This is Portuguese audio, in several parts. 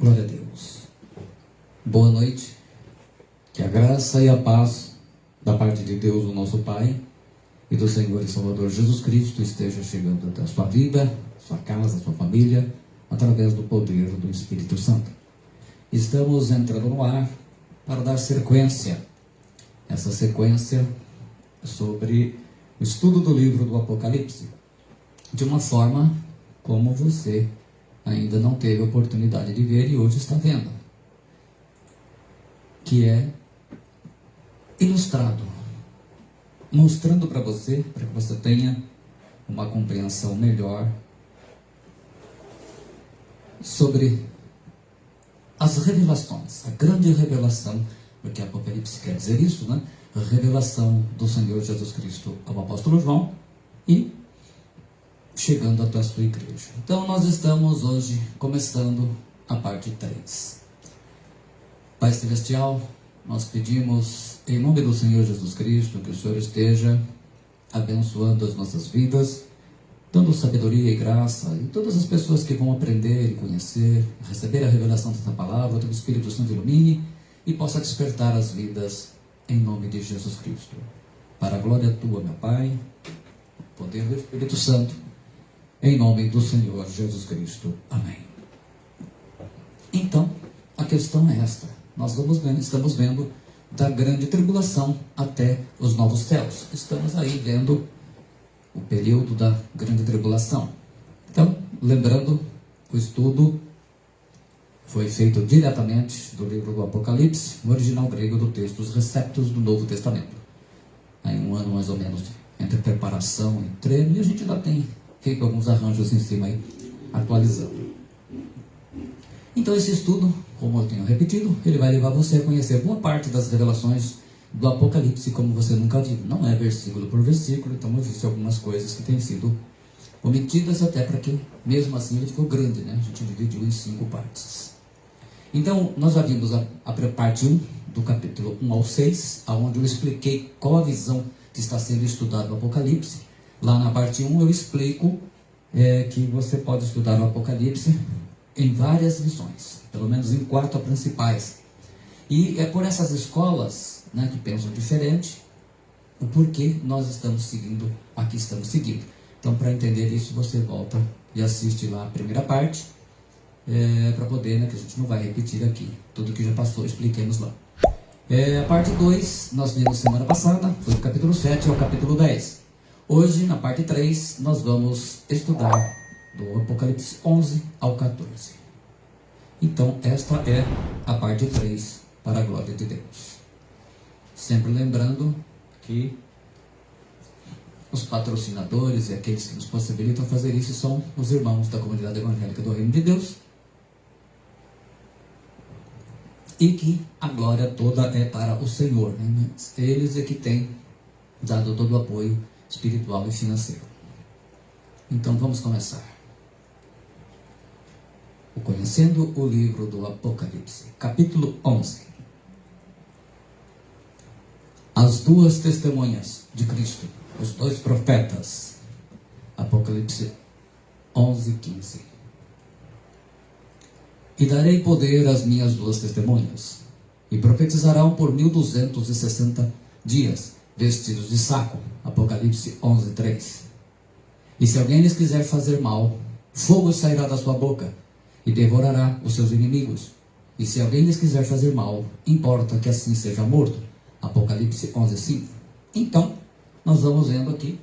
Glória a Deus. Boa noite. Que a graça e a paz da parte de Deus, o nosso Pai, e do Senhor e Salvador Jesus Cristo esteja chegando até a sua vida, sua casa, sua família, através do poder do Espírito Santo. Estamos entrando no ar para dar sequência. Essa sequência sobre o estudo do livro do Apocalipse, de uma forma como você ainda não teve a oportunidade de ver e hoje está vendo, que é ilustrado, mostrando para você, para que você tenha uma compreensão melhor sobre as revelações, a grande revelação, porque Apocalipse quer dizer isso, né? A revelação do Senhor Jesus Cristo ao apóstolo João e chegando até a sua igreja. Então nós estamos hoje começando a parte 3. Pai Celestial, nós pedimos em nome do Senhor Jesus Cristo que o Senhor esteja abençoando as nossas vidas, dando sabedoria e graça, e todas as pessoas que vão aprender e conhecer, receber a revelação dessa palavra, que o Espírito Santo ilumine e possa despertar as vidas em nome de Jesus Cristo. Para a glória tua, meu Pai, poder do Espírito Santo, em nome do Senhor Jesus Cristo. Amém. Então, a questão é esta. Nós estamos vendo da grande tribulação até os novos céus. Estamos aí vendo o período da grande tribulação. Então, lembrando, o estudo foi feito diretamente do livro do Apocalipse, no original grego do texto, os receptos do Novo Testamento. Aí um ano mais ou menos entre preparação e treino, e a gente ainda tem feito alguns arranjos em cima aí, atualizando. Então esse estudo, como eu tenho repetido, ele vai levar você a conhecer boa parte das revelações do Apocalipse como você nunca viu. Não é versículo por versículo, então existem algumas coisas que têm sido omitidas até para que, mesmo assim, ele ficou grande, né? A gente dividiu em 5 partes. Então, nós já vimos a parte 1, do capítulo 1 ao 6, onde eu expliquei qual a visão que está sendo estudada no Apocalipse. Lá na parte 1 eu explico que você pode estudar o Apocalipse em várias visões, pelo menos em 4 principais. E é por essas escolas, né, que pensam diferente, o porquê nós estamos seguindo aqui estamos seguindo. Então, para entender isso, você volta e assiste lá a primeira parte, para poder, né, que a gente não vai repetir aqui tudo que já passou, expliquemos lá. A parte 2, nós vimos semana passada, foi do capítulo 7 ao capítulo 10. Hoje, na parte 3, nós vamos estudar do Apocalipse 11 ao 14. Então, esta é a parte 3, para a glória de Deus. Sempre lembrando que os patrocinadores e aqueles que nos possibilitam fazer isso são os irmãos da comunidade evangélica do Reino de Deus, e que a glória toda é para o Senhor, né? Eles é que têm dado todo o apoio espiritual e financeiro. Então vamos começar. Conhecendo o livro do Apocalipse, capítulo 11. As 2 testemunhas de Cristo, os 2 profetas. Apocalipse 11, 15. E darei poder às minhas 2 testemunhas, e profetizarão por 1260 dias, vestidos de saco. Apocalipse 11, 3. E se alguém lhes quiser fazer mal, fogo sairá da sua boca, e devorará os seus inimigos. E se alguém lhes quiser fazer mal, importa que assim seja morto. Apocalipse 11, 5. Então, nós vamos vendo aqui,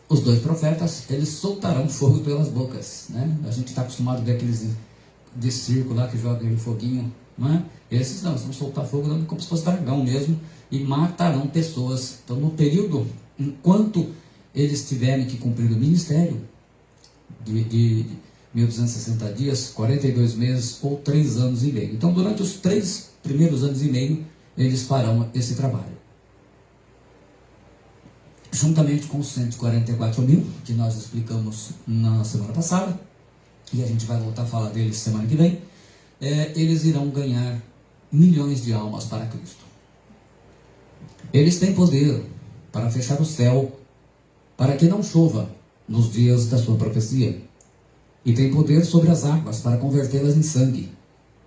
os 2 profetas, eles soltarão fogo pelas bocas, né? A gente está acostumado a ver aqueles de circo lá, que jogam aquele foguinho, não é? Esses não, eles vão soltar fogo como se fosse dragão mesmo, e matarão pessoas. Então, no período, enquanto eles tiverem que cumprir o ministério de 1260 dias, 42 meses ou 3 anos e meio. Então, durante os 3 primeiros anos e meio, eles farão esse trabalho. Juntamente com os 144 mil, que nós explicamos na semana passada, e a gente vai voltar a falar deles semana que vem, eles irão ganhar milhões de almas para Cristo. Eles têm poder para fechar o céu, para que não chova nos dias da sua profecia. E tem poder sobre as águas para convertê-las em sangue.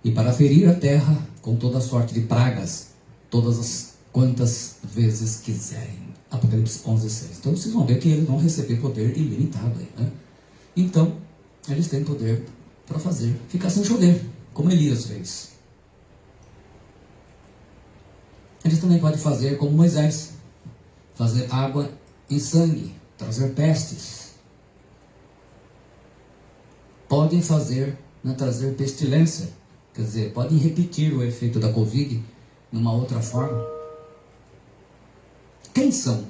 e para ferir a terra com toda sorte de pragas, todas as quantas vezes quiserem. Apocalipse 11:6. Então vocês vão ver que eles vão receber poder ilimitado aí, né? Então, eles têm poder para fazer ficar sem chover, como Elias fez. Eles também podem fazer como Moisés, fazer água em sangue, trazer pestes. Podem fazer, né, trazer pestilência, quer dizer, podem repetir o efeito da Covid numa outra forma. Quem são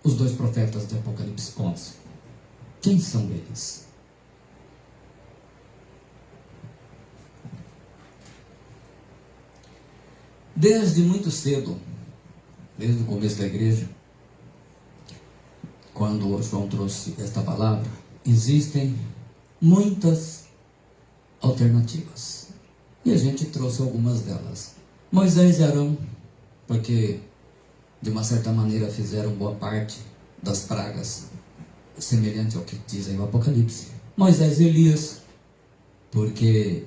os dois profetas de Apocalipse 11? Quem são eles? Desde muito cedo, desde o começo da igreja, quando João trouxe esta palavra, existem muitas alternativas. E a gente trouxe algumas delas. Moisés e Arão, porque de uma certa maneira fizeram boa parte das pragas, semelhante ao que diz aí o Apocalipse. Moisés e Elias, porque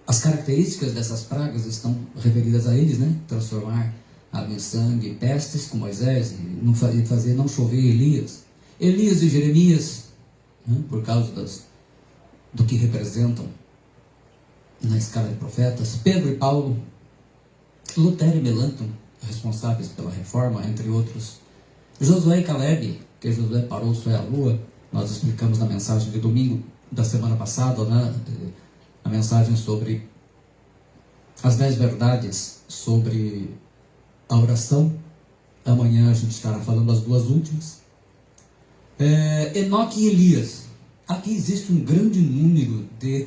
as características dessas pragas estão referidas a eles, né? Transformar água em sangue, pestes com Moisés, e fazer não chover Elias. Elias e Jeremias, né? Por causa do que representam na escala de profetas. Pedro e Paulo, Lutero e Melanchthon, responsáveis pela reforma, entre outros. Josué e Caleb, que Josué parou o sol e a lua, nós explicamos na mensagem de domingo da semana passada, né? A mensagem sobre as 10 verdades sobre a oração. Amanhã a gente estará falando as duas últimas. Enoque e Elias. Aqui existe um grande número de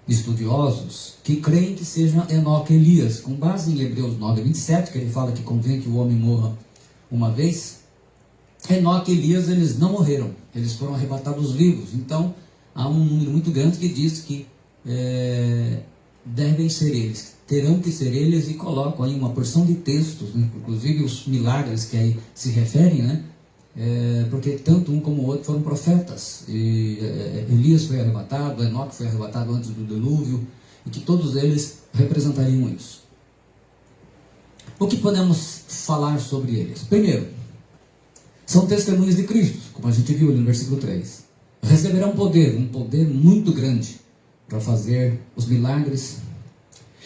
estudiosos que creem que sejam Enoque e Elias, com base em Hebreus 9:27, que ele fala que convém que o homem morra uma vez. Enoque e Elias, eles não morreram, eles foram arrebatados vivos. Então há um número muito grande que diz que devem ser eles, terão que ser eles, e colocam aí uma porção de textos, né? Inclusive os milagres que aí se referem, né? Porque tanto um como o outro foram profetas. Elias foi arrebatado, Enoque foi arrebatado antes do dilúvio, e que todos eles representariam isso. O que podemos falar sobre eles? Primeiro, são testemunhas de Cristo, como a gente viu ali no versículo 3. Receberão poder, um poder muito grande, para fazer os milagres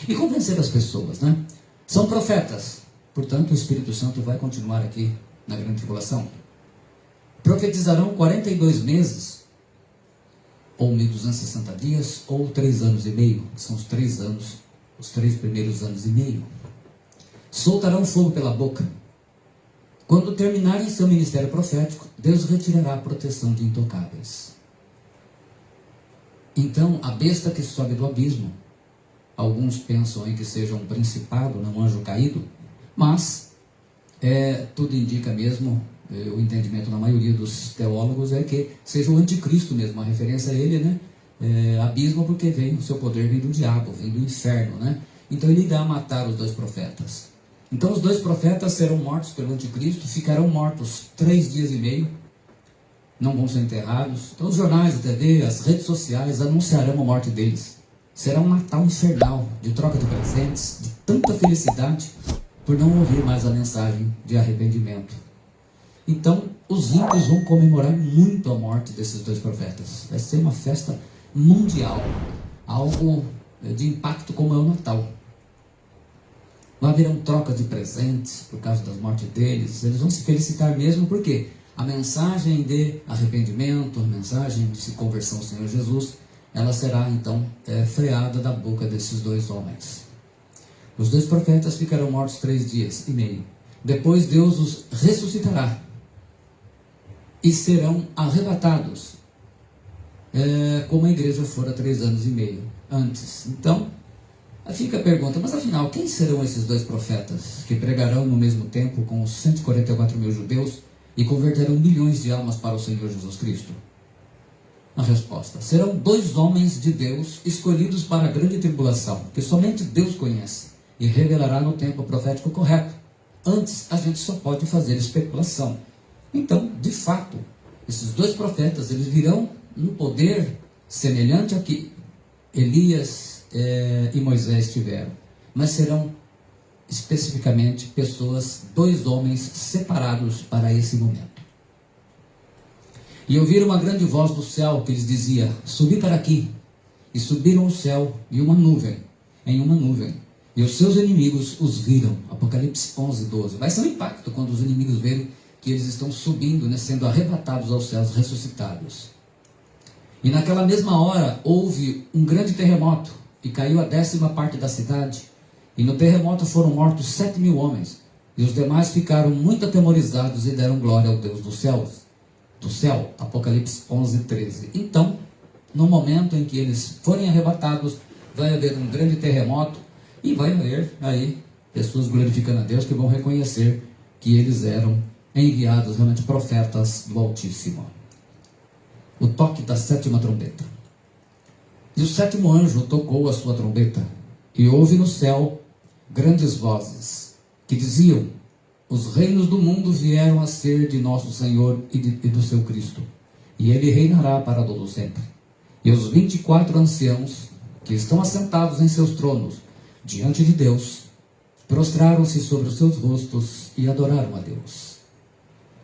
e convencer as pessoas, né? São profetas, portanto o Espírito Santo vai continuar aqui na grande tribulação. Profetizarão 42 meses, ou 1260 dias, ou 3 anos e meio, que são os 3 anos, os 3 primeiros anos e meio. Soltarão fogo pela boca. Quando terminarem seu ministério profético, Deus retirará a proteção de intocáveis. Então, a besta que sobe do abismo, alguns pensam em que seja um principado, um anjo caído, mas tudo indica mesmo, o entendimento da maioria dos teólogos é que seja o anticristo mesmo, a referência a ele, né? Abismo porque o seu poder vem do diabo, vem do inferno, né? Então ele irá matar os 2 profetas. Então os 2 profetas serão mortos pelo anticristo, ficarão mortos 3 dias e meio, não vão ser enterrados. Então os jornais, a TV, as redes sociais anunciarão a morte deles. Será um Natal infernal, de troca de presentes, de tanta felicidade, por não ouvir mais a mensagem de arrependimento. Então os ímpios vão comemorar muito a morte desses 2 profetas. Vai ser uma festa mundial, algo de impacto como é o Natal. Lá haverão trocas de presentes por causa das mortes deles. Eles vão se felicitar mesmo, porque a mensagem de arrependimento, a mensagem de conversão ao Senhor Jesus, ela será então freada da boca desses 2 homens. Os 2 profetas ficarão mortos 3 dias e meio. Depois Deus os ressuscitará e serão arrebatados, como a igreja fora 3 anos e meio antes. Então, fica a pergunta, mas afinal, quem serão esses 2 profetas que pregarão no mesmo tempo com os 144 mil judeus e converterão milhões de almas para o Senhor Jesus Cristo? A resposta: serão 2 homens de Deus escolhidos para a grande tribulação, que somente Deus conhece e revelará no tempo profético correto. Antes, a gente só pode fazer especulação. Então, de fato, esses 2 profetas, eles virão num poder semelhante a que Elias, e Moisés tiveram, mas serão especificamente pessoas, 2 homens separados para esse momento. E ouviram uma grande voz do céu que lhes dizia: subi para aqui. E subiram ao céu em uma nuvem, e os seus inimigos os viram. Apocalipse 11, 12. Vai ser um impacto quando os inimigos verem que eles estão subindo, né, sendo arrebatados aos céus, ressuscitados. E naquela mesma hora houve um grande terremoto, e caiu a 10ª parte da cidade. E no terremoto foram mortos 7.000 homens, e os demais ficaram muito atemorizados e deram glória ao Deus dos céus. Do céu, Apocalipse 11, 13. Então, no momento em que eles forem arrebatados, vai haver um grande terremoto, e vai haver aí pessoas glorificando a Deus que vão reconhecer que eles eram enviados, realmente profetas do Altíssimo. O toque da 7ª trombeta. E o 7º anjo tocou a sua trombeta, e houve no céu grandes vozes, que diziam: os reinos do mundo vieram a ser de nosso Senhor e do seu Cristo, e ele reinará para todo sempre. E os 24 anciãos, que estão assentados em seus tronos, diante de Deus, prostraram-se sobre os seus rostos e adoraram a Deus,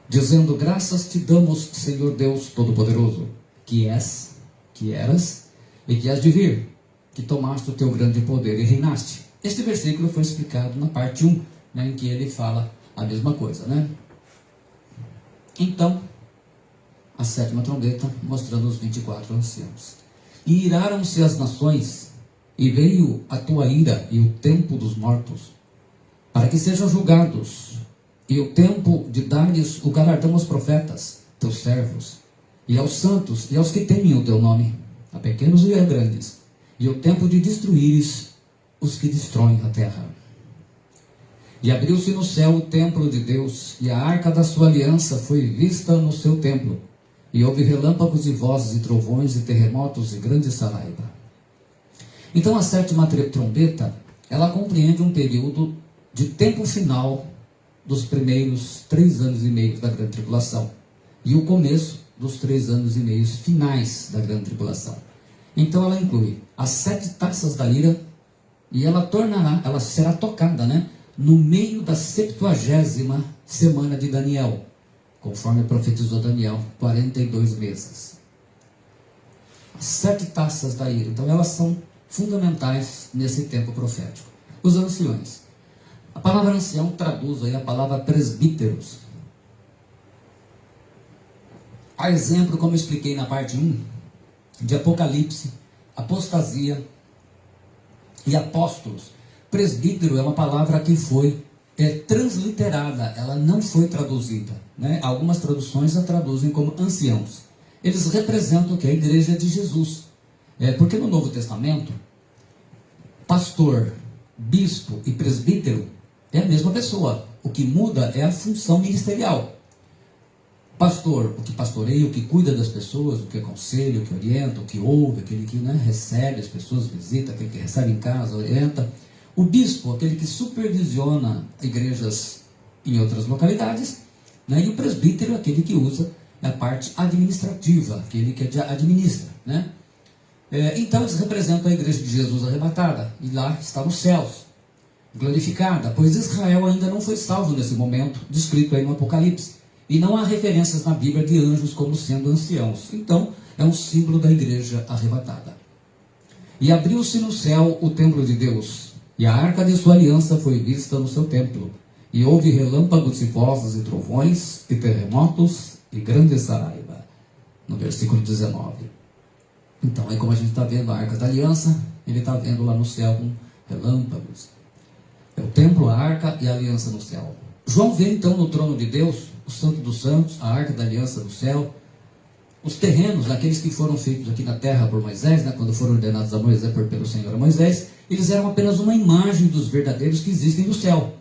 dizendo: graças te damos, Senhor Deus Todo-Poderoso, que és, que eras e que has de vir, que tomaste o teu grande poder e reinaste. Este versículo foi explicado na parte 1, né, em que ele fala a mesma coisa, né? Então, a 7ª trombeta, mostrando os 24 anciãos. E iraram-se as nações, e veio a tua ira e o tempo dos mortos, para que sejam julgados, e o tempo de dar-lhes o galardão aos profetas, teus servos, e aos santos, e aos que temem o teu nome, a pequenos e a grandes, e o tempo de destruíres os que destroem a terra. E abriu-se no céu o templo de Deus, e a arca da sua aliança foi vista no seu templo, e houve relâmpagos e vozes e trovões e terremotos e grande saraiva. Então a 7ª trombeta, ela compreende um período de tempo final dos primeiros 3 anos e meio da grande tribulação, e o começo dos 3 anos e meio finais da grande tribulação. Então ela inclui as 7 taças da ira, e ela será tocada, né, no meio da 70ª semana de Daniel, conforme profetizou Daniel, 42 meses. As 7 taças da ira, então elas são fundamentais nesse tempo profético. Os anciões. A palavra ancião traduz aí a palavra presbíteros. A exemplo, como eu expliquei na parte 1, de Apocalipse, apostasia e apóstolos. Presbítero é uma palavra que foi transliterada, ela não foi traduzida, né? Algumas traduções a traduzem como anciãos. Eles representam o que? A igreja de Jesus. Porque no Novo Testamento, pastor, bispo e presbítero é a mesma pessoa. O que muda é a função ministerial. Pastor, o que pastoreia, o que cuida das pessoas, o que aconselha, o que orienta, o que ouve, aquele que, né, recebe as pessoas, visita, aquele que recebe em casa, orienta. O bispo, aquele que supervisiona igrejas em outras localidades, né? E o presbítero, aquele que usa a parte administrativa, aquele que administra, né? Então eles representam a igreja de Jesus arrebatada, e lá está nos céus, glorificada, pois Israel ainda não foi salvo nesse momento, descrito aí no Apocalipse, e não há referências na Bíblia de anjos como sendo anciãos. Então é um símbolo da igreja arrebatada. E abriu-se no céu o templo de Deus, e a arca de sua aliança foi vista no seu templo, e houve relâmpagos e vozes e trovões, e terremotos, e grande saraiva. No versículo 19. Então, aí como a gente está vendo a arca da aliança, ele está vendo lá no céu com relâmpagos. É o templo, a arca e a aliança no céu. João vê então no trono de Deus, o santo dos santos, a arca da aliança no céu, os terrenos, aqueles que foram feitos aqui na terra por Moisés, né, quando foram ordenados a Moisés pelo Senhor a Moisés, eles eram apenas uma imagem dos verdadeiros que existem no céu.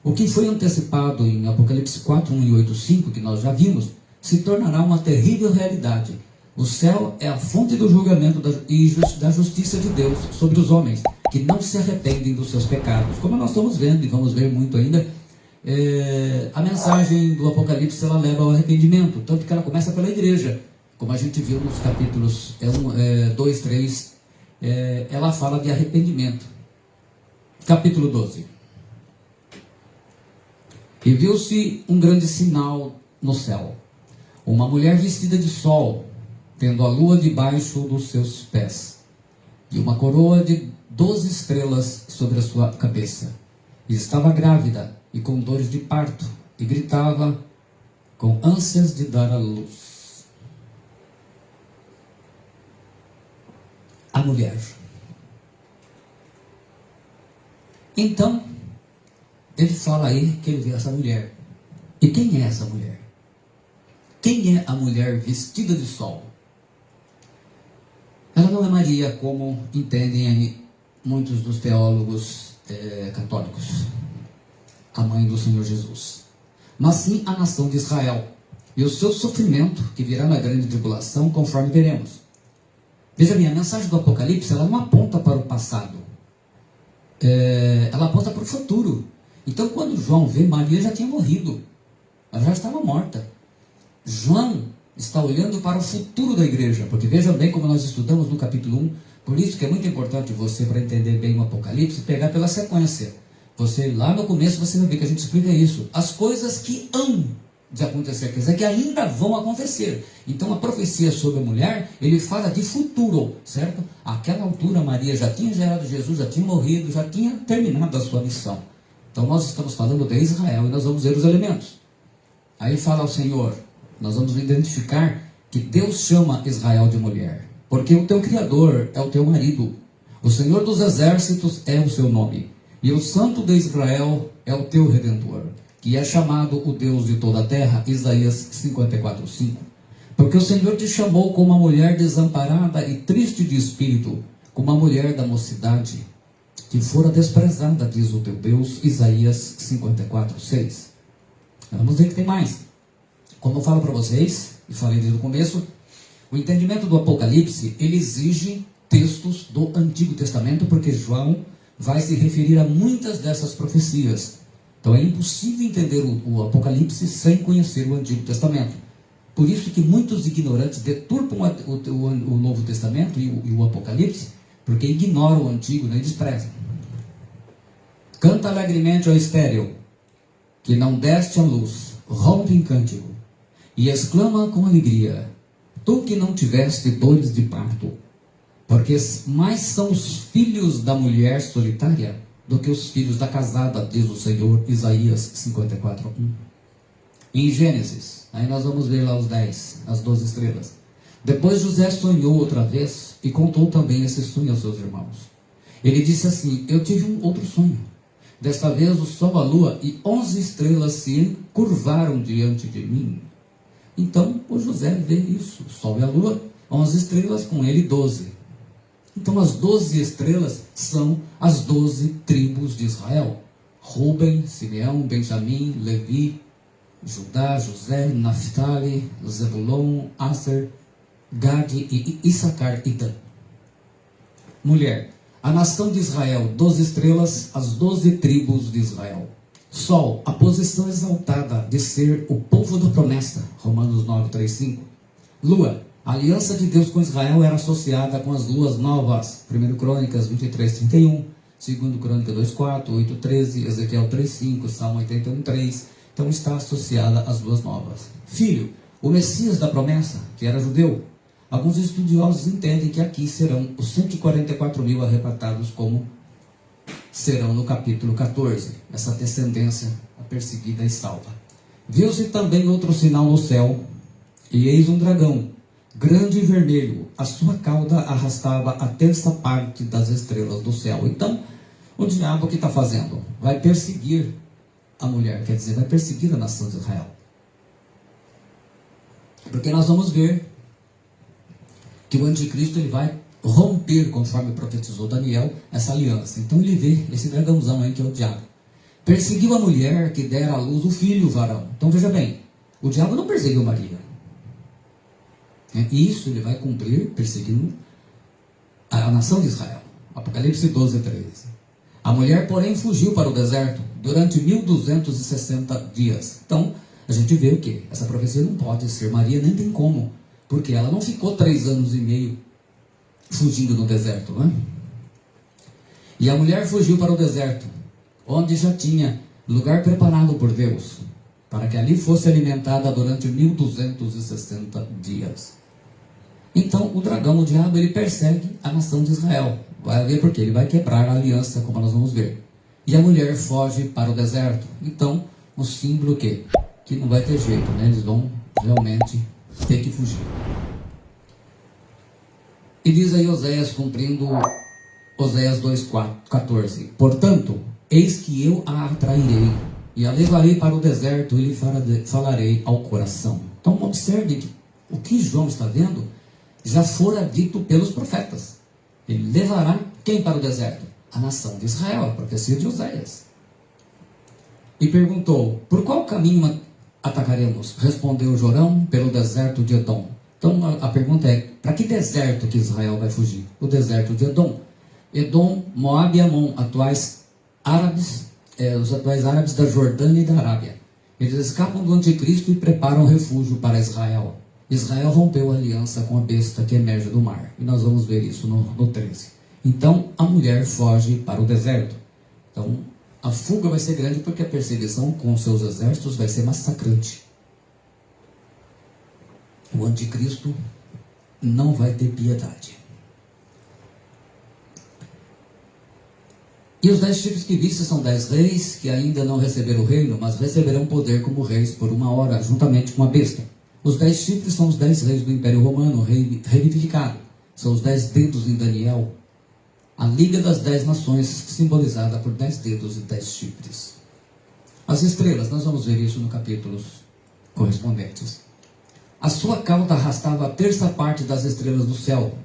O que foi antecipado em Apocalipse 4, 1 e 8, 5, que nós já vimos, se tornará uma terrível realidade. O céu é a fonte do julgamento e da justiça de Deus sobre os homens, que não se arrependem dos seus pecados. Como nós estamos vendo, e vamos ver muito ainda, a mensagem do Apocalipse ela leva ao arrependimento, tanto que ela começa pela igreja, como a gente viu nos capítulos 2, 3 ela fala de arrependimento. Capítulo 12. E viu-se um grande sinal no céu, uma mulher vestida de sol, tendo a lua debaixo dos seus pés, e uma coroa de 12 estrelas sobre a sua cabeça. E estava grávida e com dores de parto, e gritava com ânsias de dar à luz. A mulher. Então, ele fala aí que ele vê essa mulher. E quem é essa mulher? Quem é a mulher vestida de sol? Ela não é Maria, como entendem aí muitos dos teólogos católicos, a mãe do Senhor Jesus, mas sim a nação de Israel e o seu sofrimento que virá na grande tribulação, conforme veremos. Veja bem, a mensagem do Apocalipse, ela não aponta para o passado, ela aponta para o futuro. Então, quando João vê, Maria já tinha morrido, ela já estava morta. João está olhando para o futuro da igreja, porque veja bem como nós estudamos no capítulo 1, por isso que é muito importante você, para entender bem o Apocalipse, pegar pela sequência. Você, lá no começo, você vai ver que a gente explica isso. As coisas que hão de acontecer, quer dizer, que ainda vão acontecer. Então, a profecia sobre a mulher, ele fala de futuro, certo? Àquela altura, Maria já tinha gerado Jesus, já tinha morrido, já tinha terminado a sua missão. Então, nós estamos falando de Israel e nós vamos ver os elementos. Aí fala ao Senhor, nós vamos identificar que Deus chama Israel de mulher, porque o teu Criador é o teu marido, o Senhor dos exércitos é o seu nome, e o Santo de Israel é o teu Redentor, que é chamado o Deus de toda a terra. Isaías 54:5. Porque o Senhor te chamou como uma mulher desamparada e triste de espírito, como uma mulher da mocidade, que fora desprezada, diz o teu Deus. Isaías 54:6. Vamos ver que tem mais. Como eu falo para vocês, e falei desde o começo, o entendimento do Apocalipse, ele exige textos do Antigo Testamento, porque João vai se referir a muitas dessas profecias. Então é impossível entender o Apocalipse sem conhecer o Antigo Testamento. Por isso que muitos ignorantes deturpam o Novo Testamento e o Apocalipse, porque ignoram o Antigo, né, e desprezam. Canta alegremente, ó estéril, que não deste a luz, rompe em cântico, e exclama com alegria, tu que não tiveste dores de parto, porque mais são os filhos da mulher solitária do que os filhos da casada, diz o Senhor. Isaías 54:1. Em Gênesis, aí nós vamos ver lá as 12 estrelas. Depois José sonhou outra vez e contou também esse sonho aos seus irmãos. Ele disse assim, eu tive um outro sonho. Desta vez o sol, a lua e 11 estrelas se curvaram diante de mim. Então o José vê isso, o sol e a lua, 11 estrelas, com ele 12. Então as 12 estrelas são as 12 tribos de Israel. Ruben, Simeão, Benjamim, Levi, Judá, José, Naftali, Zebulon, Aser, Gade e Issacar e Dan. Mulher, a nação de Israel, 12 estrelas, as 12 tribos de Israel. Sol, a posição exaltada de ser o povo da promessa, Romanos 9:3-5. Lua, a aliança de Deus com Israel era associada com as luas novas, 1 Crônicas 23:31, 2 Crônicas 2:4, 8:13, Ezequiel 3:5, Salmo 81:3. Então está associada às luas novas. Filho, o Messias da promessa, que era judeu. Alguns estudiosos entendem que aqui serão os 144.000 arrebatados, como serão no capítulo 14, essa descendência perseguida e salva. Viu-se também outro sinal no céu, e eis um dragão, grande e vermelho, a sua cauda arrastava a terça parte das estrelas do céu. Então, o diabo o que está fazendo? Vai perseguir a mulher, quer dizer, vai perseguir a nação de Israel. Porque nós vamos ver que o anticristo ele vai romper, conforme profetizou Daniel, essa aliança. Então ele vê esse dragãozão aí que é o diabo. Perseguiu a mulher que dera à luz o filho varão. Então veja bem, o diabo não perseguiu Maria. Isso ele vai cumprir perseguindo a nação de Israel. Apocalipse 12:13. A mulher, porém, fugiu para o deserto durante 1260 dias. Então, a gente vê o quê? Essa profecia não pode ser Maria, nem tem como. Porque ela não ficou 3 anos e meio fugindo no deserto, não é? E a mulher fugiu para o deserto, onde já tinha lugar preparado por Deus, para que ali fosse alimentada durante 1260 dias. Então o dragão, o diabo, ele persegue a nação de Israel. Vai ver porque ele vai quebrar a aliança, como nós vamos ver. E a mulher foge para o deserto. Então, um símbolo que não vai ter jeito, né? Eles vão realmente ter que fugir. E diz aí Oséias, cumprindo Oséias 2,14: portanto, eis que eu a atrairei e a levarei para o deserto e lhe falarei ao coração. Então observe que o que João está vendo já fora dito pelos profetas. Ele levará quem para o deserto? A nação de Israel, a profecia de Oséias. E perguntou: por qual caminho atacaremos? Respondeu Jorão: pelo deserto de Edom. Então a pergunta é: para que deserto que Israel vai fugir? O deserto de Edom. Edom, Moab e Amon, atuais árabes, os atuais árabes da Jordânia e da Arábia. Eles escapam do anticristo e preparam refúgio para Israel. Israel rompeu a aliança com a besta que emerge do mar. E nós vamos ver isso no 13. Então a mulher foge para o deserto. Então a fuga vai ser grande porque a perseguição com seus exércitos vai ser massacrante. O anticristo não vai ter piedade. E os 10 chifres que viste são 10 reis que ainda não receberam o reino, mas receberão poder como reis por 1 hora, juntamente com a besta. Os 10 chifres são os 10 reis do Império Romano, revivificado. São os 10 dedos em Daniel. A Liga das 10 Nações, simbolizada por 10 dedos e 10 chifres. As estrelas, nós vamos ver isso no capítulos correspondentes. A sua cauda arrastava a terça parte das estrelas do céu,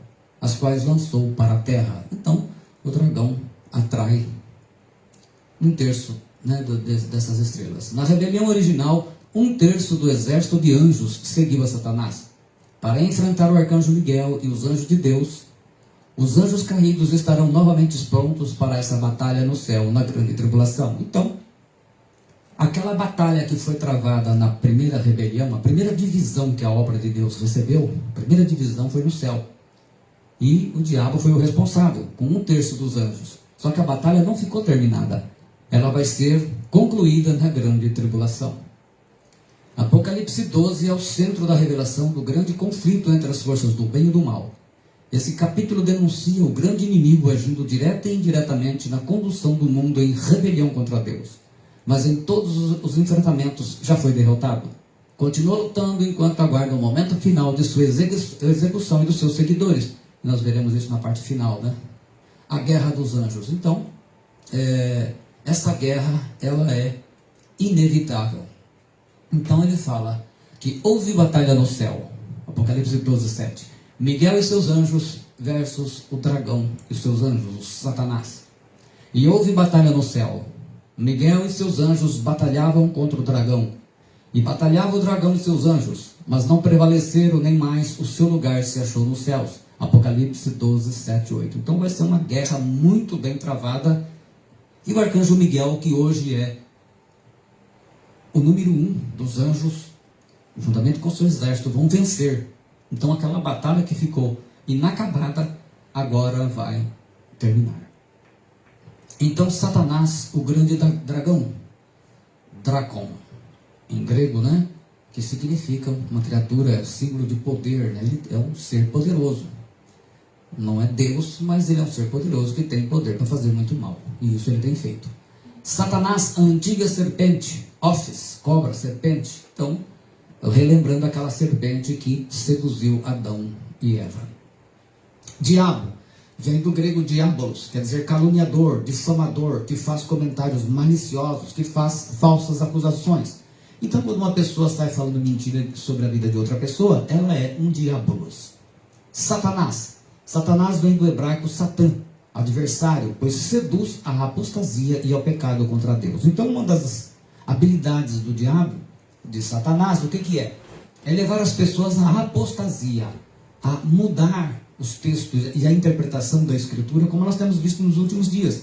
as quais lançou para a terra. Então, o dragão atrai 1/3, né, dessas estrelas. Na rebelião original, 1/3 do exército de anjos seguiu a Satanás. Para enfrentar o arcanjo Miguel e os anjos de Deus, os anjos caídos estarão novamente prontos para essa batalha no céu, na grande tribulação. Então, aquela batalha que foi travada na primeira rebelião, a primeira divisão que a obra de Deus recebeu, a primeira divisão foi no céu. E o diabo foi o responsável, com 1/3 dos anjos. Só que a batalha não ficou terminada. Ela vai ser concluída na grande tribulação. Apocalipse 12 é o centro da revelação do grande conflito entre as forças do bem e do mal. Esse capítulo denuncia o grande inimigo agindo direta e indiretamente na condução do mundo em rebelião contra Deus. Mas em todos os enfrentamentos já foi derrotado. Continua lutando enquanto aguarda o momento final de sua execução e dos seus seguidores. Nós veremos isso na parte final, né? A guerra dos anjos. Então, essa guerra, ela é inevitável. Então ele fala que houve batalha no céu. Apocalipse 12, 7. Miguel e seus anjos versus o dragão e seus anjos, o Satanás. E houve batalha no céu. Miguel e seus anjos batalhavam contra o dragão. E batalhava o dragão e seus anjos, mas não prevaleceram, nem mais o seu lugar se achou nos céus. Apocalipse 12, 7, 8. Então vai ser uma guerra muito bem travada. E o arcanjo Miguel, que hoje é o número 1 dos anjos, juntamente com seu exército, vão vencer. Então aquela batalha que ficou inacabada, agora vai terminar. Então Satanás, o grande dragão, Dracon, em grego, né? Que significa uma criatura, símbolo de poder, né? Ele é um ser poderoso. Não é Deus, mas ele é um ser poderoso que tem poder para fazer muito mal. E isso ele tem feito. Satanás, a antiga serpente, Office, cobra, serpente. Então, relembrando aquela serpente que seduziu Adão e Eva. Diabo, vem do grego diabolos, quer dizer caluniador, difamador, que faz comentários maliciosos, que faz falsas acusações. Então, quando uma pessoa sai falando mentira sobre a vida de outra pessoa, ela é um diabolos. Satanás. Satanás vem do hebraico Satã, adversário, pois seduz à apostasia e ao pecado contra Deus. Então, uma das habilidades do diabo, de Satanás, o que é? É levar as pessoas à apostasia, a mudar os textos e a interpretação da Escritura, como nós temos visto nos últimos dias.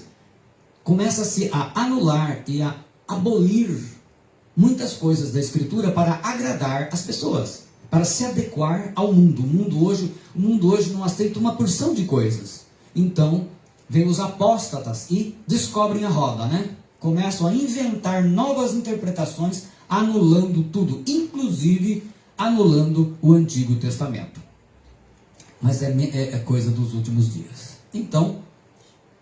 Começa-se a anular e a abolir muitas coisas da Escritura para agradar as pessoas. para se adequar ao mundo. O mundo hoje não aceita uma porção de coisas. Então, vem os apóstatas e descobrem a roda, né? Começam a inventar novas interpretações, anulando tudo, inclusive anulando o Antigo Testamento. Mas é coisa dos últimos dias. Então,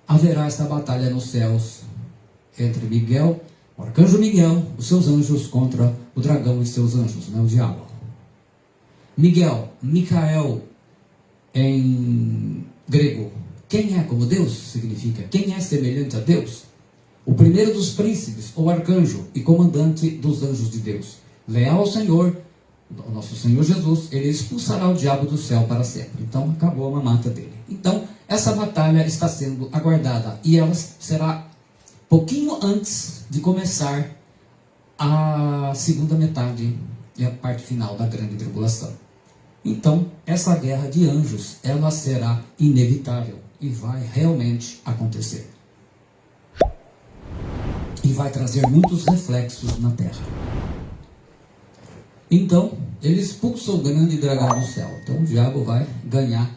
haverá essa batalha nos céus entre Miguel, o arcanjo Miguel, os seus anjos contra o dragão e seus anjos, né, o diabo. Miguel, Micael, em grego, quem é como Deus? Significa quem é semelhante a Deus? O primeiro dos príncipes, ou arcanjo e comandante dos anjos de Deus. Leal ao Senhor, o nosso Senhor Jesus, ele expulsará o diabo do céu para sempre. Então, acabou a mamata dele. Então, essa batalha está sendo aguardada e ela será pouquinho antes de começar a segunda metade e a parte final da grande tribulação. Então, essa guerra de anjos, ela será inevitável e vai realmente acontecer. E vai trazer muitos reflexos na terra. Então, ele expulsa o grande dragão do céu. Então, o diabo vai ganhar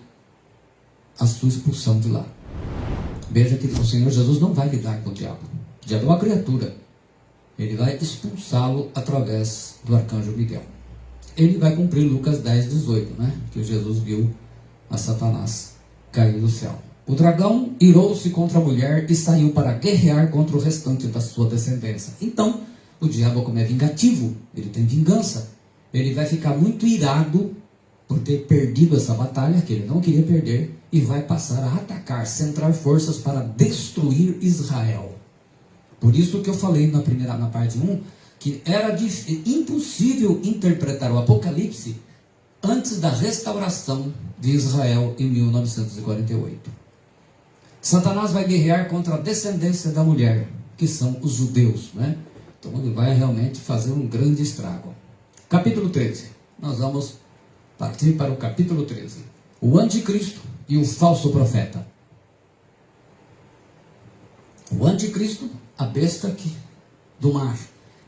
a sua expulsão de lá. Veja que o Senhor Jesus não vai lidar com o diabo. O diabo é uma criatura. Ele vai expulsá-lo através do arcanjo Miguel. Ele vai cumprir Lucas 10, 18, né? Que Jesus viu a Satanás cair do céu. O dragão irou-se contra a mulher e saiu para guerrear contra o restante da sua descendência. Então, o diabo, como é vingativo, ele tem vingança. Ele vai ficar muito irado por ter perdido essa batalha, que ele não queria perder, e vai passar a atacar, centrar forças para destruir Israel. Por isso que eu falei na parte 1, que era impossível interpretar o Apocalipse antes da restauração de Israel em 1948. Satanás vai guerrear contra a descendência da mulher, que são os judeus, né? Então ele vai realmente fazer um grande estrago. Capítulo 13. Nós vamos partir para o capítulo 13. O anticristo e o falso profeta. O anticristo, a besta do mar.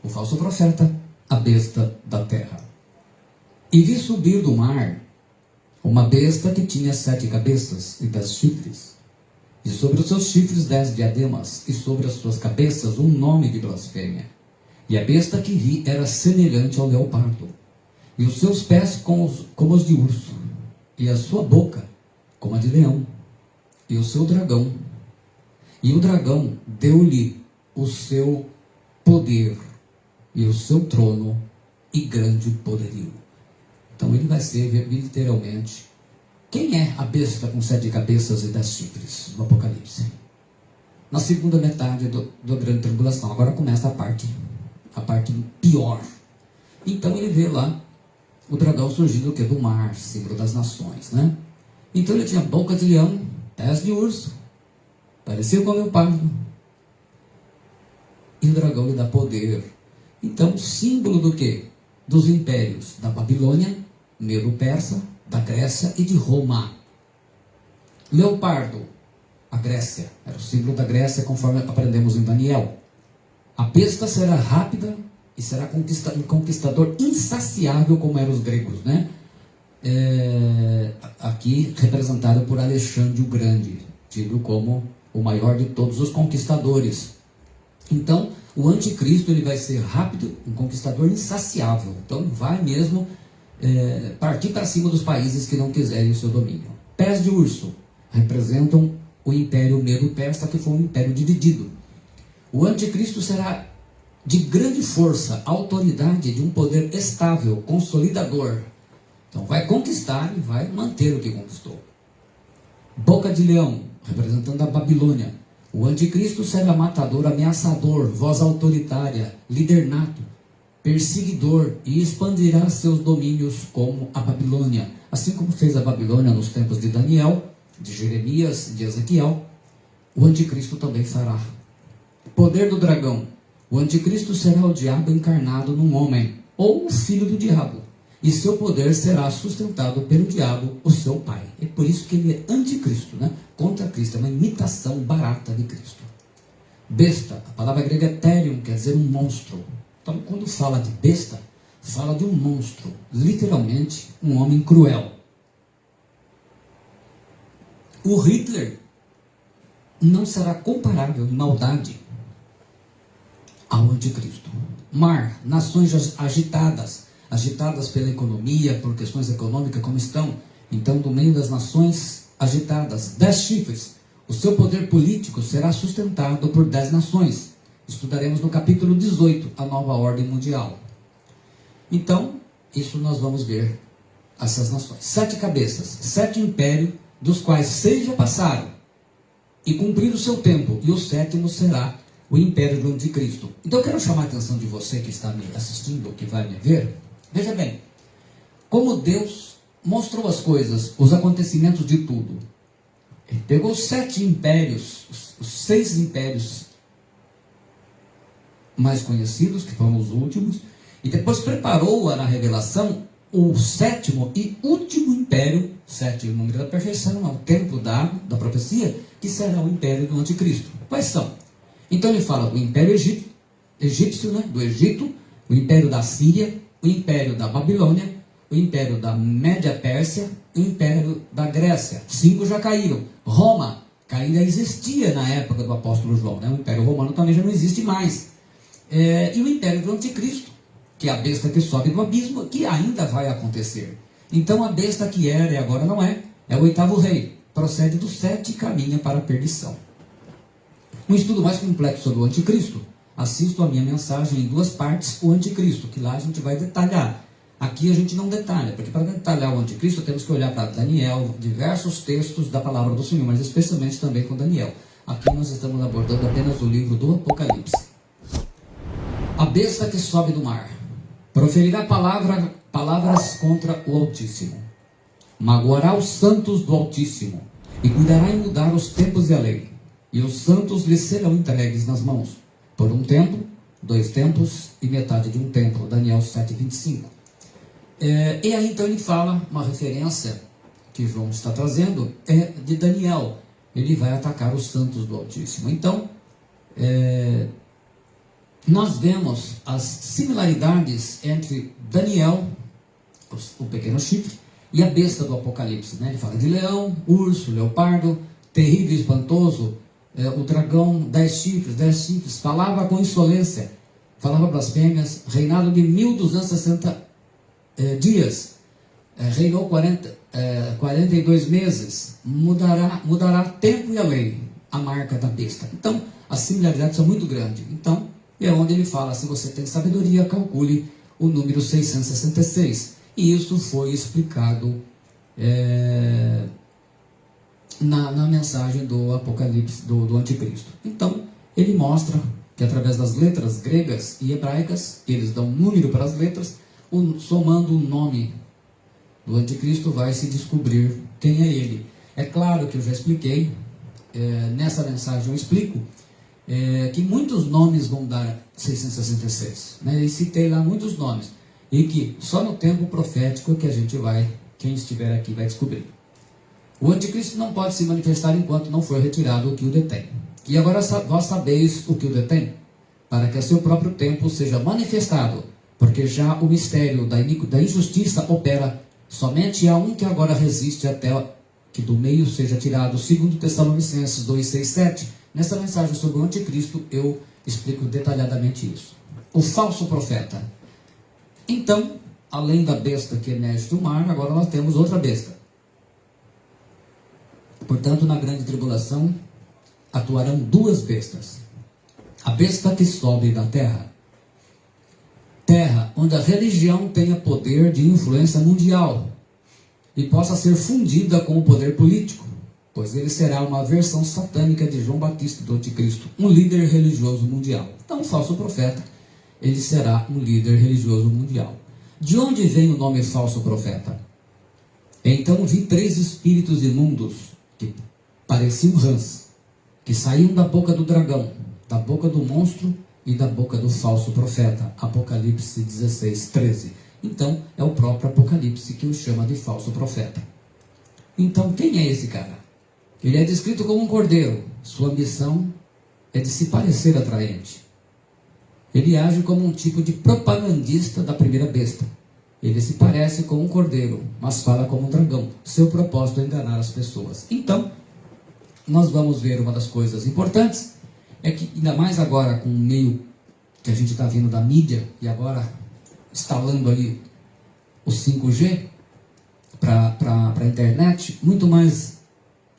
O falso profeta, a besta da terra. E vi subir do mar uma besta que tinha 7 cabeças e 10 chifres. E sobre os seus chifres 10 diademas, e sobre as suas cabeças um nome de blasfêmia. E a besta que vi era semelhante ao leopardo, e os seus pés como os de urso, e a sua boca como a de leão, e o seu dragão. E o dragão deu-lhe o seu poder, e o seu trono, e grande poderio. Então ele vai ser literalmente... Quem é a besta com 7 cabeças e 10 chifres no Apocalipse? Na segunda metade da grande tribulação. Agora começa a parte pior. Então ele vê lá o dragão surgindo do mar, símbolo das nações, né? Então ele tinha boca de leão, pés de urso, parecia com o leopardo. E o dragão lhe dá poder. Então, símbolo do quê? Dos impérios da Babilônia, Medo-Persa, da Grécia e de Roma. Leopardo, a Grécia, era o símbolo da Grécia, conforme aprendemos em Daniel. A besta será rápida e será um conquistador insaciável, como eram os gregos, né? Aqui representado por Alexandre o Grande, tido como o maior de todos os conquistadores. Então, o anticristo ele vai ser rápido, um conquistador insaciável. Então, vai mesmo partir para cima dos países que não quiserem o seu domínio. Pés de urso representam o império Medo-Persa, que foi um império dividido. O anticristo será de grande força, autoridade, de um poder estável, consolidador. Então vai conquistar e vai manter o que conquistou. Boca de leão, representando a Babilônia. O anticristo será matador, ameaçador, voz autoritária, líder nato, perseguidor, e expandirá seus domínios como a Babilônia. Assim como fez a Babilônia nos tempos de Daniel, de Jeremias, de Ezequiel, o anticristo também fará. Poder do dragão. O anticristo será o diabo encarnado num homem, ou o filho do diabo, e seu poder será sustentado pelo diabo, o seu pai. É por isso que ele é anticristo, né? Contra Cristo, é uma imitação barata de Cristo. Besta, a palavra grega é terion, quer dizer um monstro. Então, quando fala de besta, fala de um monstro, literalmente um homem cruel. O Hitler não será comparável em maldade ao anticristo. Mar, nações agitadas pela economia, por questões econômicas como estão. Então, do meio das nações agitadas, 10 chifres, o seu poder político será sustentado por 10 nações. Estudaremos no capítulo 18, a nova ordem mundial. Então, isso nós vamos ver, essas nações. 7 cabeças, 7 impérios, dos quais 6 já passaram e cumpriram o seu tempo, e o 7º será o império do anticristo. Então eu quero chamar a atenção de você que está me assistindo, que vai me ver. Veja bem, como Deus mostrou as coisas, os acontecimentos de tudo. Ele pegou os 7 impérios, os 6 impérios mais conhecidos, que foram os últimos, e depois preparou na revelação o 7º e último império, 7 é o número da perfeição, é o tempo da profecia, que será o império do anticristo. Quais são? Então ele fala do império egípcio, né, do Egito, o império da Síria, o império da Babilônia, o império da Média-Pérsia, o império da Grécia. 5 já caíram. Roma, que ainda existia na época do apóstolo João, né? O império romano também já não existe mais. E o império do anticristo, que é a besta que sobe do abismo, que ainda vai acontecer. Então a besta que era e agora não é o 8º rei. Procede do 7 e caminha para a perdição. Um estudo mais complexo sobre o anticristo, assisto a minha mensagem em 2 partes, o anticristo, que lá a gente vai detalhar. Aqui a gente não detalha, porque para detalhar o anticristo temos que olhar para Daniel, diversos textos da palavra do Senhor, mas especialmente também com Daniel. Aqui nós estamos abordando apenas o livro do Apocalipse. A besta que sobe do mar proferirá palavras contra o Altíssimo, magoará os santos do Altíssimo e cuidará em mudar os tempos e a lei, e os santos lhe serão entregues nas mãos, por um tempo, 2 tempos e metade de um tempo. Daniel 7:25. E aí então ele fala, uma referência que João está trazendo, é de Daniel. Ele vai atacar os santos do Altíssimo. Então, nós vemos as similaridades entre Daniel, o pequeno chifre, e a besta do Apocalipse, né? Ele fala de leão, urso, leopardo, terrível e espantoso, o dragão, 10 chifres, falava com insolência, falava blasfêmias, reinado de 1260 dias, reinou 42 meses, mudará tempo e a lei, a marca da besta. Então, as similaridades são muito grandes. Então, é onde ele fala, se você tem sabedoria, calcule o número 666. E isso foi explicado na mensagem do Apocalipse, do Anticristo. Então, ele mostra que através das letras gregas e hebraicas, eles dão um número para as letras, somando o nome do Anticristo vai se descobrir quem é ele. É claro que eu já expliquei, nessa mensagem eu explico, que muitos nomes vão dar 666. Né? E citei lá muitos nomes. E que só no tempo profético que a gente vai, quem estiver aqui vai descobrir. O anticristo não pode se manifestar enquanto não for retirado o que o detém. E agora vós sabeis o que o detém, para que a seu próprio tempo seja manifestado, porque já o mistério da injustiça opera. Somente há um que agora resiste até que do meio seja tirado, segundo Tessalonicenses 2:6-7. Nessa mensagem sobre o anticristo eu explico detalhadamente isso. O falso profeta. Então, além da besta que emerge do mar, agora nós temos outra besta. Portanto, na grande tribulação atuarão 2 bestas. A besta que sobe da terra, onde a religião tenha poder de influência mundial e possa ser fundida com o poder político, pois ele será uma versão satânica de João Batista do Anticristo, um líder religioso mundial. Então, o falso profeta, ele será um líder religioso mundial. De onde vem o nome falso profeta? Então vi 3 espíritos imundos, que pareciam rãs, que saíam da boca do dragão, da boca do monstro e da boca do falso profeta. Apocalipse 16:13. Então, é o próprio Apocalipse que o chama de falso profeta. Então, quem é esse cara? Ele é descrito como um cordeiro. Sua missão é de se parecer atraente. Ele age como um tipo de propagandista da primeira besta. Ele se parece com um cordeiro, mas fala como um dragão. Seu propósito é enganar as pessoas. Então, nós vamos ver uma das coisas importantes, é que ainda mais agora com o meio que a gente está vendo da mídia, e agora instalando ali o 5G para a internet, muito mais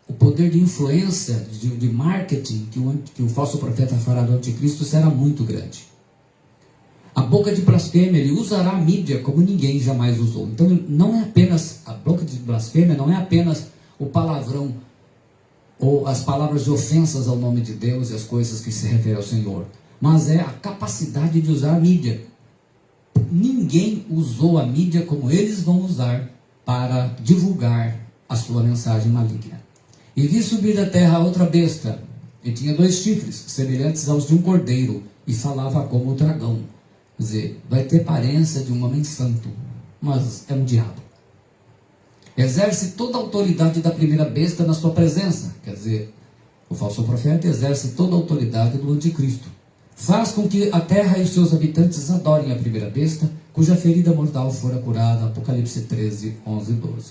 o poder de influência, de marketing que o falso profeta fará do anticristo será muito grande. A boca de blasfêmia, ele usará a mídia como ninguém jamais usou. Então não é apenas, a boca de blasfêmia não é apenas o palavrão ou as palavras de ofensas ao nome de Deus e as coisas que se referem ao Senhor, mas é a capacidade de usar a mídia. Ninguém usou a mídia como eles vão usar para divulgar a sua mensagem maligna. E vi subir da terra outra besta, e tinha 2 chifres, semelhantes aos de um cordeiro, e falava como o dragão. Quer dizer, vai ter aparência de um homem santo, mas é um diabo. Exerce toda a autoridade da primeira besta na sua presença. Quer dizer, o falso profeta exerce toda a autoridade do anticristo. Faz com que a terra e os seus habitantes adorem a primeira besta, cuja ferida mortal fora curada. Apocalipse 13, 11 e 12.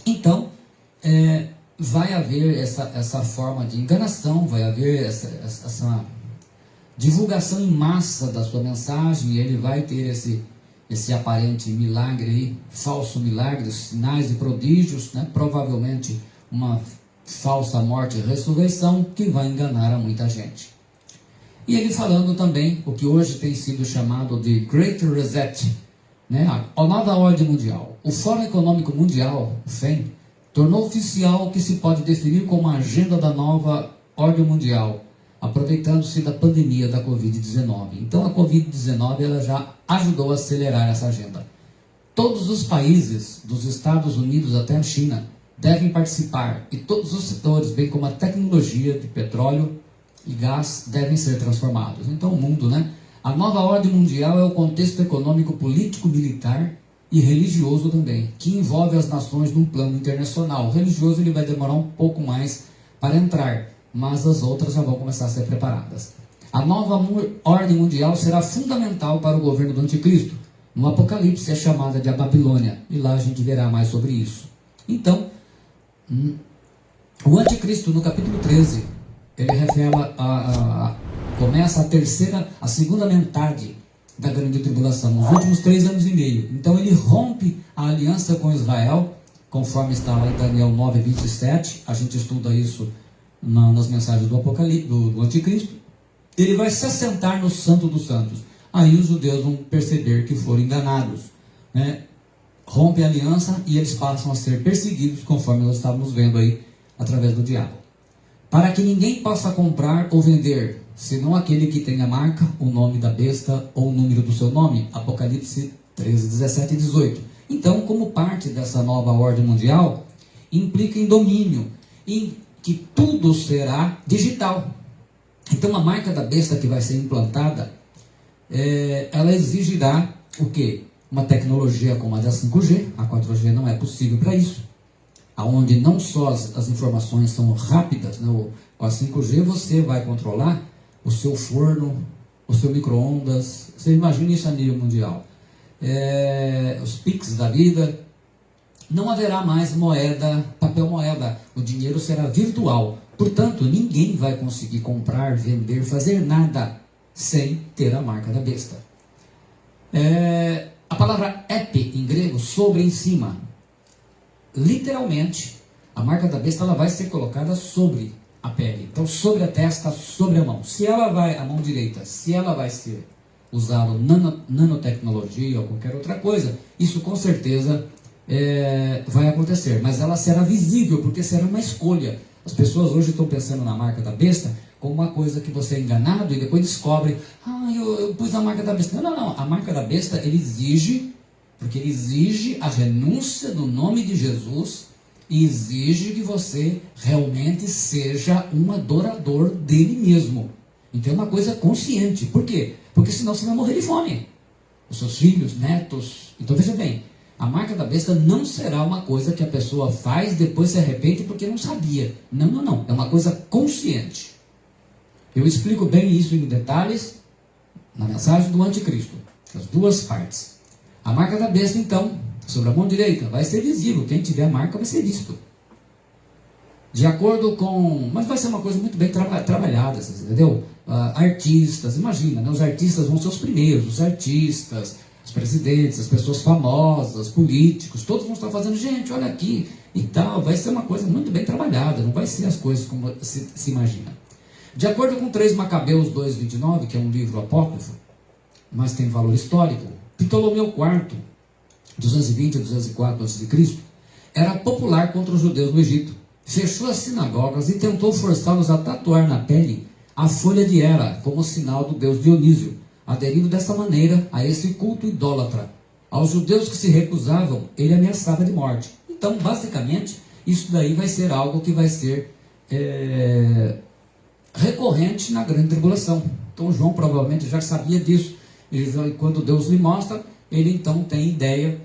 Então, vai haver essa forma de enganação, vai haver essa divulgação em massa da sua mensagem, e ele vai ter esse aparente milagre aí, falso milagre, sinais e prodígios, né? Provavelmente uma falsa morte e ressurreição que vai enganar a muita gente. E ele falando também o que hoje tem sido chamado de Great Reset, né? A nova ordem mundial. O Fórum Econômico Mundial, o FEM, tornou oficial o que se pode definir como a agenda da nova ordem mundial, aproveitando-se da pandemia da Covid-19. Então a Covid-19 ela já ajudou a acelerar essa agenda. Todos os países, dos Estados Unidos até a China, devem participar, e todos os setores, bem como a tecnologia de petróleo e gás, devem ser transformados. Então o mundo, né? A nova ordem mundial é o contexto econômico, político, militar e religioso também, que envolve as nações num plano internacional. O religioso ele vai demorar um pouco mais para entrar, mas as outras já vão começar a ser preparadas. A nova ordem mundial será fundamental para o governo do anticristo. No Apocalipse é chamada de a Babilônia, e lá a gente verá mais sobre isso. Então, o anticristo no capítulo 13, ele revela, começa a segunda metade da grande tribulação, nos últimos 3 anos e meio. Então ele rompe a aliança com Israel, conforme está lá em Daniel 9, 27, a gente estuda isso nas mensagens do Apocalipse, do anticristo. Ele vai se assentar no Santo dos Santos. Aí os judeus vão perceber que foram enganados, né? Rompe a aliança e eles passam a ser perseguidos, conforme nós estávamos vendo aí, através do diabo. Para que ninguém possa comprar ou vender, senão aquele que tem a marca, o nome da besta ou o número do seu nome. Apocalipse 13, 17 e 18. Então, como parte dessa nova ordem mundial, implica em domínio, em que tudo será digital. Então a marca da besta que vai ser implantada, ela exigirá o quê? Uma tecnologia como a da 5G, a 4G não é possível para isso, aonde não só as informações são rápidas, né? Com a 5G você vai controlar o seu forno, o seu micro-ondas, você imagina isso a nível mundial. Os Pix da vida, não haverá mais moeda, papel moeda, o dinheiro será virtual. Portanto, ninguém vai conseguir comprar, vender, fazer nada sem ter a marca da besta. A palavra ep em grego, sobre, em cima. Literalmente, a marca da besta ela vai ser colocada sobre a pele. Então, sobre a testa, sobre a mão. Se ela vai, a mão direita, se ela vai ser usada nanotecnologia ou qualquer outra coisa, isso com certeza vai acontecer, mas ela será visível, porque será uma escolha. As pessoas hoje estão pensando na marca da besta como uma coisa que você é enganado e depois descobre, eu pus a marca da besta. Não, a marca da besta ele exige, porque ele exige a renúncia do nome de Jesus e exige que você realmente seja um adorador dele mesmo. Então é uma coisa consciente. Por quê? Porque senão você vai morrer de fome. Os seus filhos, netos. Então veja bem, a marca da besta não será uma coisa que a pessoa faz, depois se arrepende porque não sabia. Não. É uma coisa consciente. Eu explico bem isso em detalhes na mensagem do anticristo, as duas partes. A marca da besta, então, sobre a mão direita, vai ser visível. Quem tiver a marca vai ser visto. De acordo com... Mas vai ser uma coisa muito bem trabalhada, entendeu? Artistas, imagina, né? Os artistas vão ser os primeiros, os artistas, os presidentes, as pessoas famosas, políticos, todos vão estar fazendo, gente, olha aqui e tal. Vai ser uma coisa muito bem trabalhada, não vai ser as coisas como se imagina. De acordo com 3 Macabeus 2:29, que é um livro apócrifo, mas tem valor histórico, Ptolomeu IV, 220 a 204 a.C., era popular contra os judeus no Egito. Fechou as sinagogas e tentou forçá-los a tatuar na pele a folha de Hera, como sinal do deus Dionísio, aderindo dessa maneira a esse culto idólatra. Aos judeus que se recusavam, ele ameaçava de morte. Então, basicamente, isso daí vai ser algo que vai ser recorrente na grande tribulação. Então, João provavelmente já sabia disso. E quando Deus lhe mostra, ele então tem ideia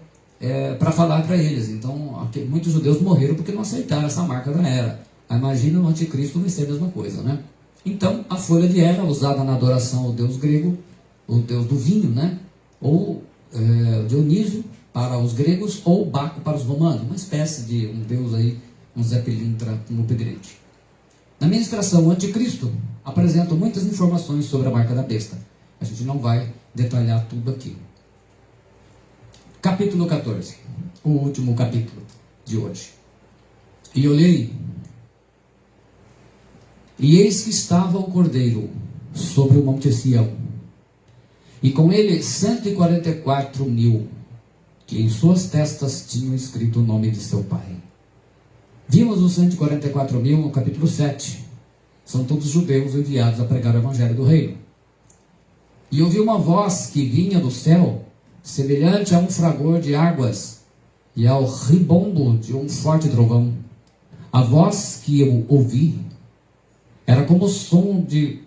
para falar para eles. Então, muitos judeus morreram porque não aceitaram essa marca da Hera. Imagina o anticristo vai ser a mesma coisa, né? Então, a folha de Hera, usada na adoração ao deus grego, o deus do vinho, né? Ou Dionísio para os gregos, ou Baco para os romanos, uma espécie de um deus aí, um Zé Pilintra, um upgrade. Na ministração, o anticristo apresenta muitas informações sobre a marca da besta. A gente não vai detalhar tudo aqui. Capítulo 14, o último capítulo de hoje. E olhei, e eis que estava o Cordeiro sobre o monte Sião, e com ele 144.000, que em suas testas tinham escrito o nome de seu pai. Vimos os 144.000 no capítulo 7. São todos judeus enviados a pregar o evangelho do reino. E ouvi uma voz que vinha do céu, semelhante a um fragor de águas e ao ribombo de um forte trovão. A voz que eu ouvi era como o som de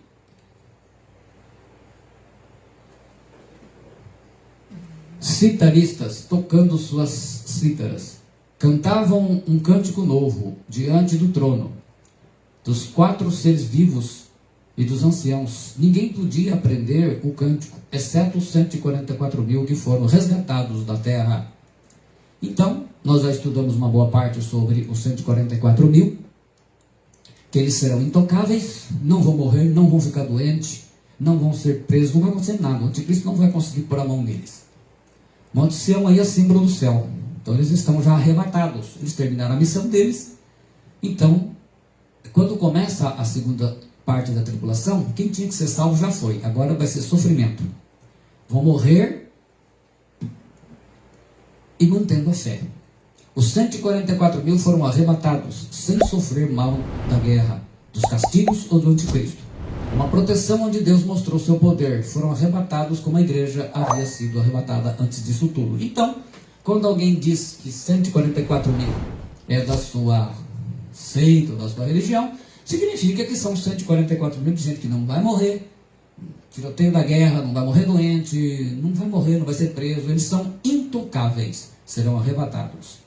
citaristas tocando suas cítaras. Cantavam um cântico novo diante do trono, dos 4 seres vivos e dos anciãos. Ninguém podia aprender o cântico, exceto os 144.000 que foram resgatados da terra. Então, nós já estudamos uma boa parte sobre os 144.000, que eles serão intocáveis, não vão morrer, não vão ficar doentes, não vão ser presos, não vai acontecer nada. O anticristo não vai conseguir pôr a mão neles. Monte Sião aí é símbolo do céu. Então eles estão já arrebatados, eles terminaram a missão deles. Então, quando começa a segunda parte da tribulação, quem tinha que ser salvo já foi, agora vai ser sofrimento. Vão morrer e mantendo a fé. Os 144.000 foram arrebatados sem sofrer mal da guerra, dos castigos ou do anticristo. Uma proteção onde Deus mostrou seu poder. Foram arrebatados como a igreja havia sido arrebatada antes disso tudo. Então, quando alguém diz que 144.000 é da sua seita, da sua religião, significa que são 144.000 de gente que não vai morrer, tiroteio da guerra, não vai morrer doente, não vai morrer, não vai ser preso. Eles são intocáveis, serão arrebatados.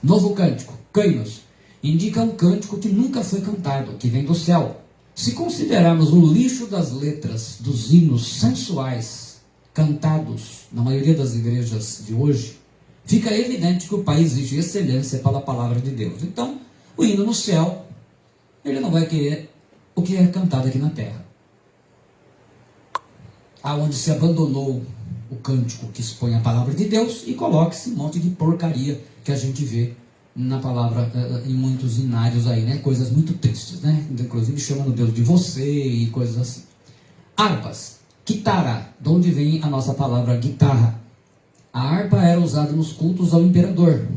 Novo cântico, Câinos, indica um cântico que nunca foi cantado, que vem do céu. Se considerarmos o lixo das letras dos hinos sensuais cantados na maioria das igrejas de hoje, fica evidente que o Pai exige excelência pela palavra de Deus. Então, o hino no céu, ele não vai querer o que é cantado aqui na terra. Aonde se abandonou o cântico que expõe a palavra de Deus e coloca-se um monte de porcaria que a gente vê na palavra, em muitos hinários aí, né? Coisas muito tristes, né? Inclusive chamando Deus de você e coisas assim. Harpas, quitara, de onde vem a nossa palavra guitarra. A harpa era usada nos cultos ao imperador,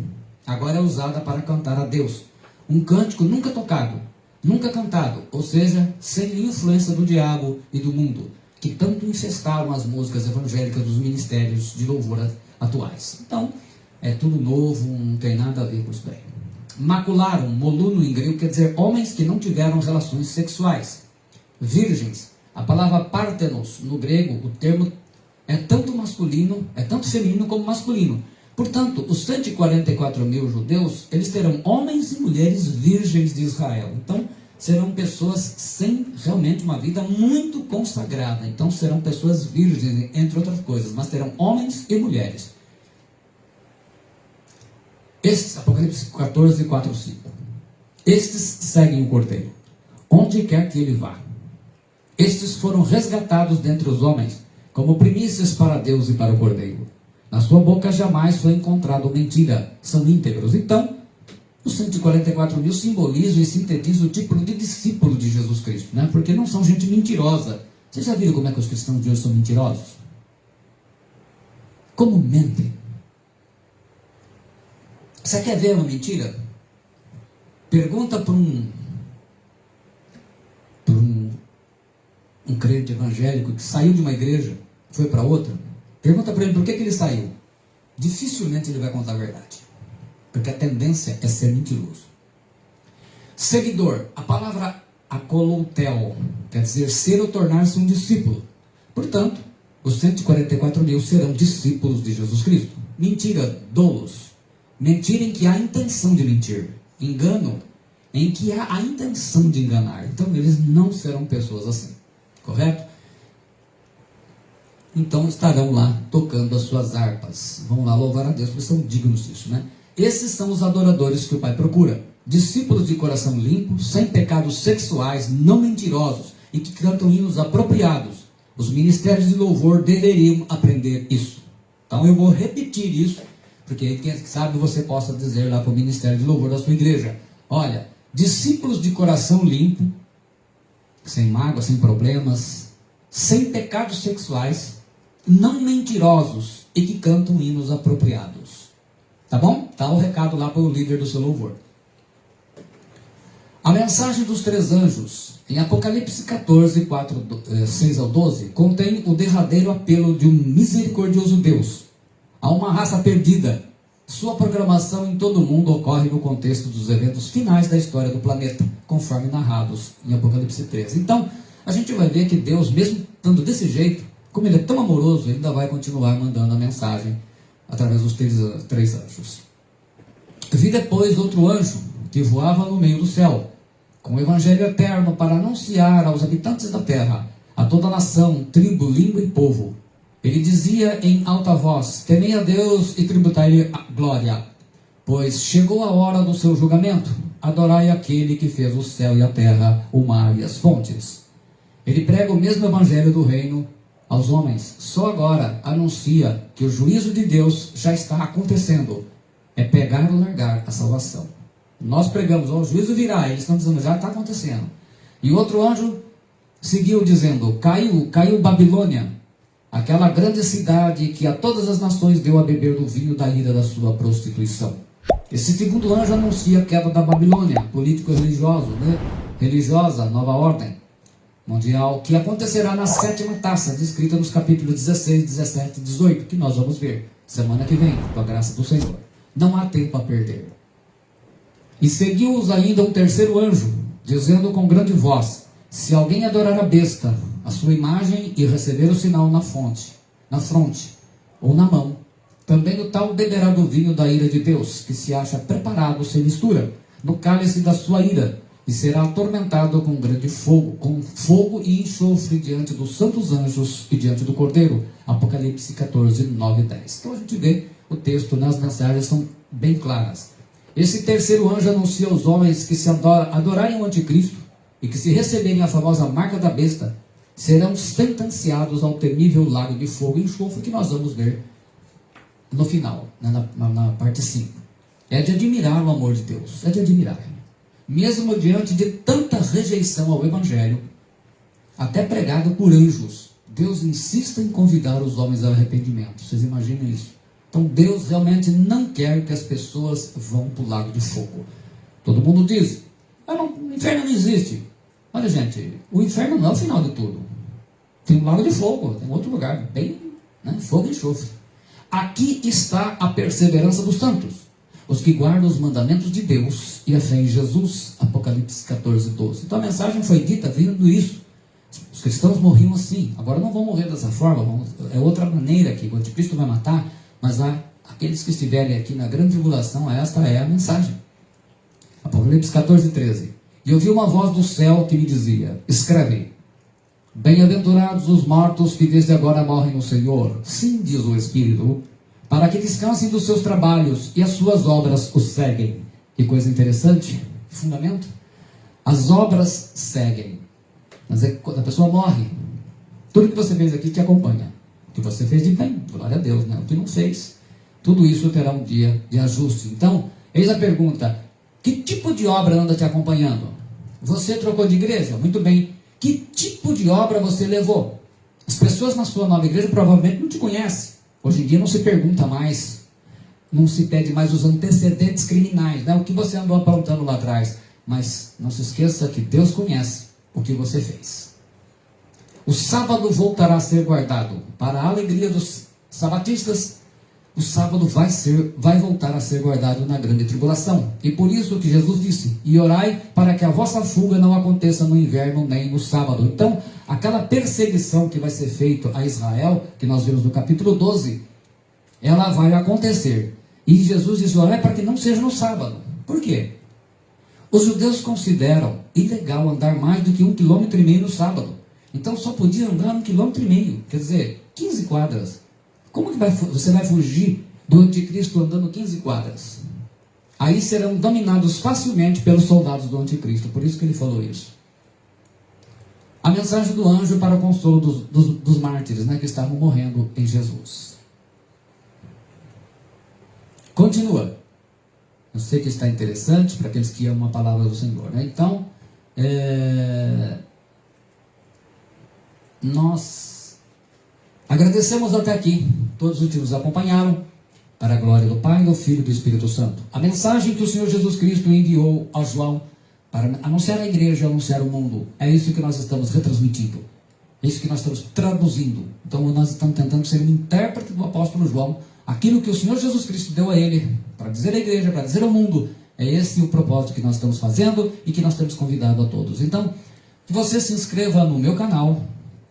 agora é usada para cantar a Deus. Um cântico nunca tocado, nunca cantado, ou seja, sem influência do diabo e do mundo, que tanto infestaram as músicas evangélicas dos ministérios de louvor atuais. Então, é tudo novo, não tem nada a ver com isso daí. Macularam, moluno em grego, quer dizer homens que não tiveram relações sexuais. Virgens, a palavra partenos, no grego, o termo é tanto masculino, é tanto feminino como masculino. Portanto, os 144.000 judeus, eles terão homens e mulheres virgens de Israel. Então, serão pessoas sem realmente uma vida muito consagrada. Então serão pessoas virgens, entre outras coisas, mas terão homens e mulheres. Estes, Apocalipse 14, 4, 5. Estes seguem o Cordeiro, onde quer que ele vá. Estes foram resgatados dentre os homens, como primícias para Deus e para o Cordeiro. Na sua boca jamais foi encontrado mentira, são íntegros. Então, os 144 mil simbolizam e sintetizam o tipo de discípulo de Jesus Cristo, né? Porque não são gente mentirosa. Vocês já viram como é que os cristãos de hoje são mentirosos? Como mentem? Você quer ver uma mentira? Pergunta para um crente evangélico que saiu de uma igreja, foi para outra. Pergunta para ele por que ele saiu. Dificilmente ele vai contar a verdade, porque a tendência é ser mentiroso. Seguidor, a palavra akoloutel quer dizer ser ou tornar-se um discípulo. Portanto, os 144 mil serão discípulos de Jesus Cristo. Mentira, dolos. Mentira em que há intenção de mentir. Engano em que há a intenção de enganar. Então eles não serão pessoas assim. Correto? Então estarão lá tocando as suas harpas. Vão lá louvar a Deus, porque são dignos disso, né? Esses são os adoradores que o Pai procura. Discípulos de coração limpo, sem pecados sexuais, não mentirosos e que cantam hinos apropriados. Os ministérios de louvor deveriam aprender isso. Então eu vou repetir isso, porque quem sabe você possa dizer lá para o ministério de louvor da sua igreja: olha, discípulos de coração limpo, sem mágoa, sem problemas, sem pecados sexuais, não mentirosos e que cantam hinos apropriados. Tá bom? Tá o recado lá para o líder do seu louvor. A mensagem dos 3 anjos, em Apocalipse 14, 6 ao 12, contém o derradeiro apelo de um misericordioso Deus a uma raça perdida. Sua programação em todo o mundo ocorre no contexto dos eventos finais da história do planeta, conforme narrados em Apocalipse 13. Então, a gente vai ver que Deus, mesmo estando desse jeito, como Ele é tão amoroso, Ele ainda vai continuar mandando a mensagem através dos 3 anjos. Vi depois outro anjo que voava no meio do céu, com o evangelho eterno para anunciar aos habitantes da terra, a toda nação, tribo, língua e povo. Ele dizia em alta voz: temei a Deus e tributai-lhe a glória, pois chegou a hora do seu julgamento. Adorai aquele que fez o céu e a terra, o mar e as fontes. Ele prega o mesmo evangelho do reino aos homens. Só agora anuncia que o juízo de Deus já está acontecendo. É pegar ou largar a salvação. Nós pregamos: o juízo virá. Eles estão dizendo: já está acontecendo. E outro anjo seguiu dizendo: caiu Babilônia, aquela grande cidade que a todas as nações deu a beber do vinho da ira da sua prostituição. Esse segundo anjo anuncia a queda da Babilônia, político-religioso, né? Religiosa, nova ordem mundial, que acontecerá na 7ª taça, descrita nos capítulos 16, 17 e 18, que nós vamos ver semana que vem, com a graça do Senhor. Não há tempo a perder. E seguiu-os ainda um terceiro anjo, dizendo com grande voz: se alguém adorar a besta, a sua imagem, e receber o sinal na fronte ou na mão, também o tal beberá do vinho da ira de Deus, que se acha preparado sem mistura, no cálice da sua ira, e será atormentado com grande fogo, com fogo e enxofre diante dos santos anjos e diante do Cordeiro. Apocalipse 14, 9 e 10. Então a gente vê o texto, nas mensagens são bem claras. Esse terceiro anjo anuncia aos homens que se adorarem o anticristo e que se receberem a famosa marca da besta, serão sentenciados ao temível lago de fogo e enxofre, que nós vamos ver no final, na parte 5. É de admirar o amor de Deus, é de admirar. Mesmo diante de tanta rejeição ao Evangelho, até pregado por anjos, Deus insiste em convidar os homens ao arrependimento. Vocês imaginam isso? Então Deus realmente não quer que as pessoas vão para o lago de fogo. Todo mundo diz: o inferno não existe. Olha, gente, o inferno não é o final de tudo. Tem um lago de fogo, tem outro lugar, bem, fogo e enxofre. Aqui está a perseverança dos santos, os que guardam os mandamentos de Deus e a fé em Jesus. Apocalipse 14, 12. Então a mensagem foi dita vindo isso. Os cristãos morriam assim, agora não vão morrer dessa forma, é outra maneira que o anticristo vai matar, mas aqueles que estiverem aqui na grande tribulação, esta é a mensagem. Apocalipse 14, 13. E ouvi uma voz do céu que me dizia: escreve, bem-aventurados os mortos que desde agora morrem no Senhor. Sim, diz o Espírito, para que descansem dos seus trabalhos e as suas obras os seguem. Que coisa interessante, fundamento. As obras seguem. Mas quando a pessoa morre, tudo que você fez aqui te acompanha. O que você fez de bem, glória a Deus, né? O que não fez, tudo isso terá um dia de ajuste. Então, eis a pergunta: que tipo de obra anda te acompanhando? Você trocou de igreja? Muito bem. Que tipo de obra você levou? As pessoas na sua nova igreja provavelmente não te conhecem. Hoje em dia não se pergunta mais, não se pede mais os antecedentes criminais, né? O que você andou aprontando lá atrás. Mas não se esqueça que Deus conhece o que você fez. O sábado voltará a ser guardado. Para a alegria dos sabatistas, o sábado vai voltar a ser guardado na grande tribulação. E por isso que Jesus disse: e orai para que a vossa fuga não aconteça no inverno nem no sábado. Então, aquela perseguição que vai ser feita a Israel, que nós vimos no capítulo 12, ela vai acontecer. E Jesus disse: orai para que não seja no sábado. Por quê? Os judeus consideram ilegal andar mais do que 1,5 km no sábado. Então só podia andar 1,5 km, quer dizer, 15 quadras. Como que você vai fugir do anticristo andando 15 quadras? Aí serão dominados facilmente pelos soldados do anticristo. Por isso que ele falou isso. A mensagem do anjo para o consolo dos mártires, né, que estavam morrendo em Jesus. Continua. Eu sei que está interessante para aqueles que amam a palavra do Senhor, né? Então, nós agradecemos até aqui todos os que nos acompanharam, para a glória do Pai, do Filho e do Espírito Santo. A mensagem que o Senhor Jesus Cristo enviou a João para anunciar a igreja, anunciar o mundo, é isso que nós estamos retransmitindo, é isso que nós estamos traduzindo. Então nós estamos tentando ser um intérprete do apóstolo João. Aquilo que o Senhor Jesus Cristo deu a ele, para dizer à igreja, para dizer ao mundo, é esse o propósito que nós estamos fazendo e que nós temos convidado a todos. Então, que você se inscreva no meu canal,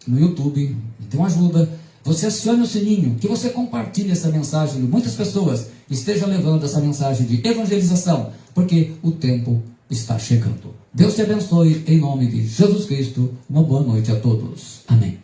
no YouTube, então ajuda. Você acione o sininho, que você compartilhe essa mensagem de muitas pessoas, esteja levando essa mensagem de evangelização, porque o tempo está chegando. Deus te abençoe, em nome de Jesus Cristo. Uma boa noite a todos. Amém.